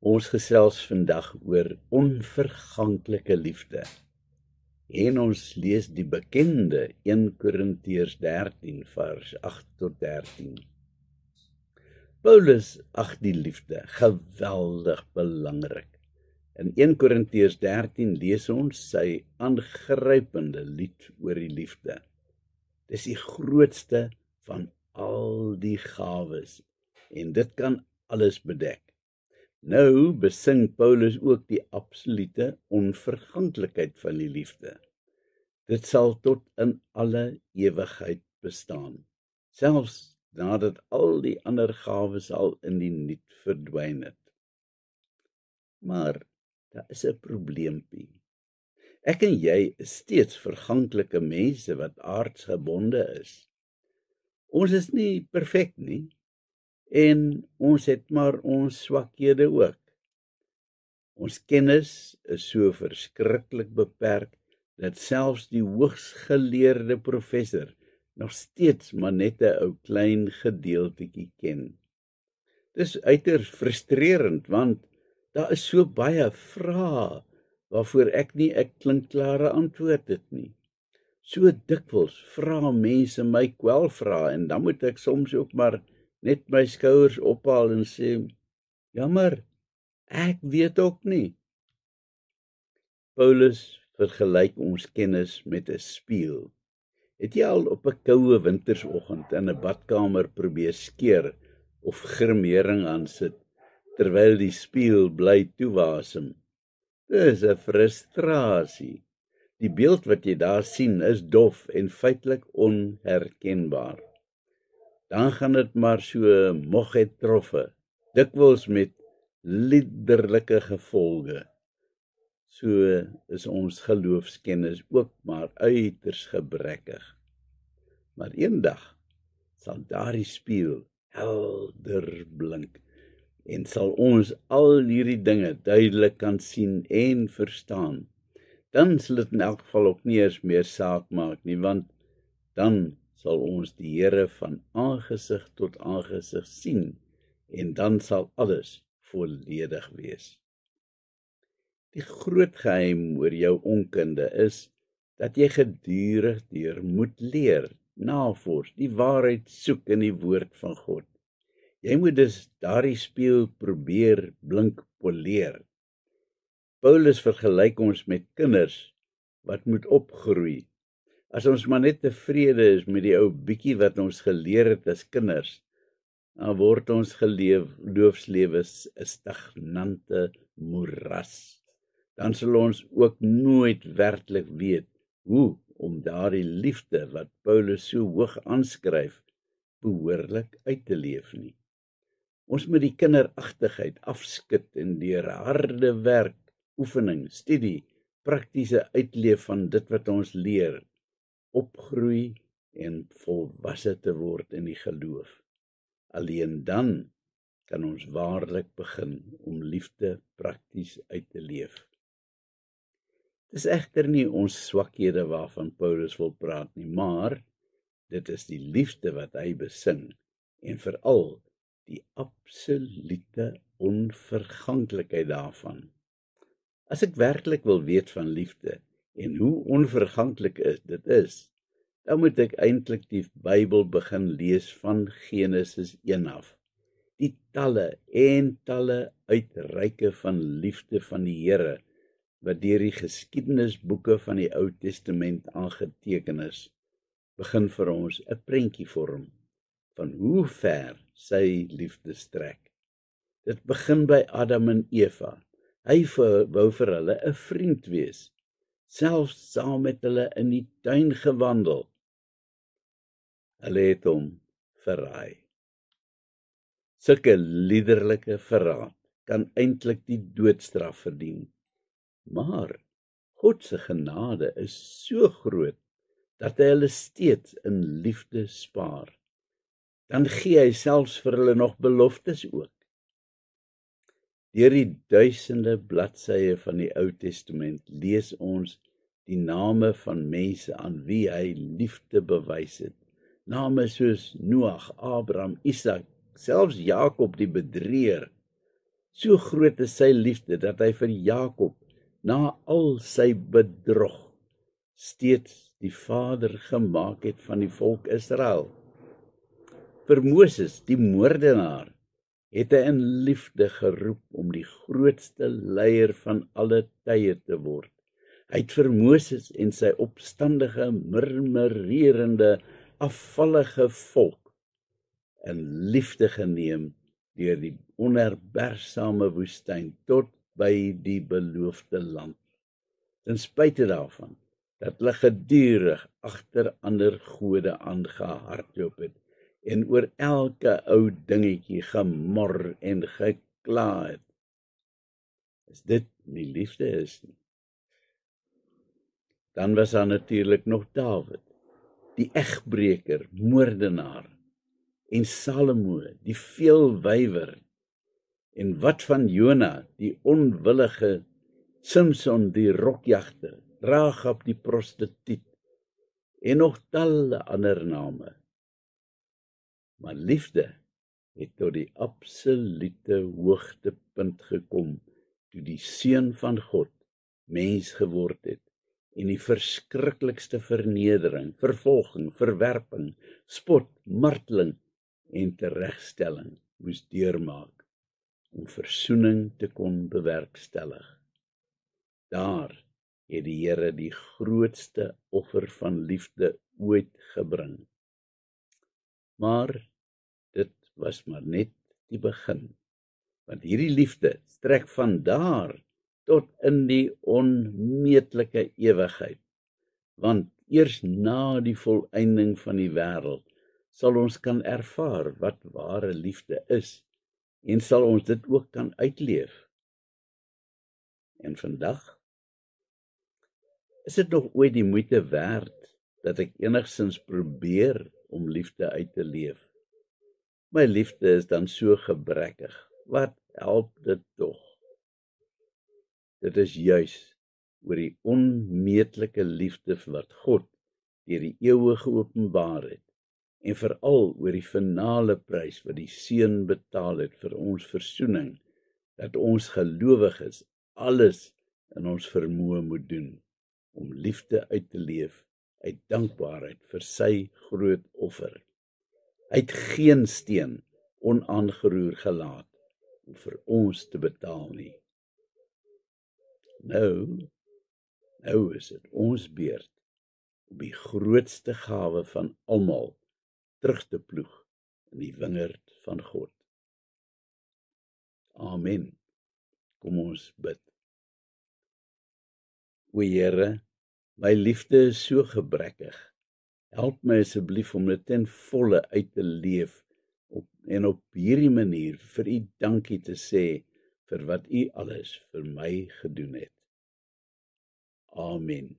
Ons gesels vandag oor onverganklike liefde. En ons lees die bekende 1 Korintiërs 13 vers 8 tot 13. Paulus ag die liefde geweldig belangrik. In 1 Korintiërs 13 lees ons sy aangrypende lied oor die liefde. Dis die grootste van al die gawes en dit kan alles bedek. Nou besing Paulus ook die absolute onverganklikheid van die liefde. Dit sal tot in alle ewigheid bestaan, selfs nadat al die ander gawes al in die niet verdwyn het. Maar daar is 'n probleempie. Ek en jy is steeds verganklike mense wat aardsgebonde is. Ons is nie perfek nie, en ons het maar ons swakhede ook. Ons kennis is so verskriklik beperk, dat selfs die hoogsgeleerde professor nog steeds maar net 'n ou klein gedeeltetjie ken. Dis uiters frustrerend, want daar is so baie vrae, waarvoor ek nie 'n klinkklare antwoord het nie. So dikwels vra mense my kwelvrae, en dan moet ek soms ook maar net my skouers ophaal en sê, jammer, ek weet ook nie. Paulus vergelyk ons kennis met 'n spieël. Het jy al op 'n koue wintersoggend in 'n badkamer probeer skeer of grimering aan sit, terwyl die spieël bly toewasem? Dis 'n frustrasie. Die beeld wat jy daar sien is dof en feitelik onherkenbaar. Dan gaan dit maar so mogget troffe, dikwels met liderlike gevolge. So is ons geloofskennis ook maar uiters gebrekkig. Maar eendag sal daardie spieël helder blink en sal ons al hierdie dinge duidelik kan sien en verstaan. Dan sal dit in elk geval ook nie eens meer saak maak nie, want dan sal ons die Here van aangesig tot aangesig sien, en dan sal alles volledig wees. Die groot geheim oor jou onkunde is, dat jy gedurig deur moet leer, navors, die waarheid soek in die woord van God. Jy moet dus daardie spieël probeer blink poleer. Paulus vergelyk ons met kinders wat moet opgroei. As ons maar net tevrede is met die ou bietjie wat ons geleer het as kinders, dan word ons geloofslewe 'n stagnante moeras. Dan sal ons ook nooit werklik weet hoe om daardie liefde wat Paulus so hoog aanskryf, behoorlik uit te leef nie. Ons moet die kinderagtigheid afskud en deur harde werk, oefening, studie, praktiese uitleef van dit wat ons leer, opgroei en volwasse te word in die geloof. Alleen dan kan ons waarlik begin om liefde prakties uit te leef. Dis egter nie ons swakhede waarvan Paulus wil praat nie, maar dit is die liefde wat hy besing, en veral die absolute onverganklikheid daarvan. As ek werklik wil weet van liefde en hoe onverganklik dit is, dan moet ek eintlik die Bybel begin lees van Genesis 1 af. Die talle en talle uitreike van liefde van die Here, wat deur die geskiedenisboeke van die Ou Testament aangeteken is, begin vir ons 'n prentjie vorm van hoe ver sy liefde strek. Dit begin by Adam en Eva. Hy wou vir hulle 'n vriend wees, selfs saam met hulle in die tuin gewandel. Hulle het hom verraai. Sulke liderlike verraad kan eintlik die doodstraf verdien. Maar God se genade is so groot, dat hy hulle steeds in liefde spaar. Dan gee hy selfs vir hulle nog beloftes ook. Deur die duisende bladsye van die Ou Testament lees ons die name van mense aan wie hy liefde bewys het. Name soos Noag, Abraham, Isak, selfs Jakob die bedrieër. So groot is sy liefde dat hy vir Jakob na al sy bedrog steeds die vader gemaak het van die volk Israel. Vir Moses, die moordenaar, het hy in liefde geroep om die grootste leier van alle tye te word. Hy het vir Moses en sy opstandige, murmurerende, afvallige volk in liefde geneem deur die onherbergsame woestyn tot by die beloofde land. Ten spyte daarvan dat hulle gedurig agter ander gode aangehardloop het en oor elke ou dingetjie gemor en gekla het. As dit nie liefde is nie. Dan was daar natuurlik nog Dawid, die egbreker, moordenaar, en Salomo, die veelwywer. En wat van Jona, die onwillige, Simson, die rokjagter, Rahab, die prostituut, en nog talle ander name. Maar liefde het tot die absolute hoogtepunt gekom, toe die Seun van God mens geword het, en die verskriklikste vernedering, vervolging, verwerping, spot, marteling en teregstelling moes deurmaak om versoening te kon bewerkstellig. Daar het die Here die grootste offer van liefde ooit gebring. Maar dit was maar net die begin, want hierdie liefde strek van daar tot in die onmeetlike ewigheid, want eers na die volëinding van die wêreld sal ons kan ervaar wat ware liefde is en sal ons dit ook kan uitleef. En vandag is dit nog ooit die moeite werd dat ek enigstens probeer om liefde uit te leef. My liefde is dan so gebrekkig. Wat help dit tog? Dit is juis oor die onmeetlike liefde wat God deur die eeue geopenbaar het en veral oor die finale prys wat die Seun betaal het vir ons versoening, dat ons gelowiges alles in ons vermoë moet doen om liefde uit te leef uit dankbaarheid vir sy groot offer. Hy het geen steen onaangeroer gelaat om vir ons te betaal nie. Nou is dit ons beurt om die grootste gawe van almal terug te ploeg in die wingerd van God. Amen. Kom ons bid. O Here, my liefde is so gebrekkig. Help my asseblief om dit ten volle uit te leef en op hierdie manier vir U dankie te sê vir wat U alles vir my gedoen het. Amen.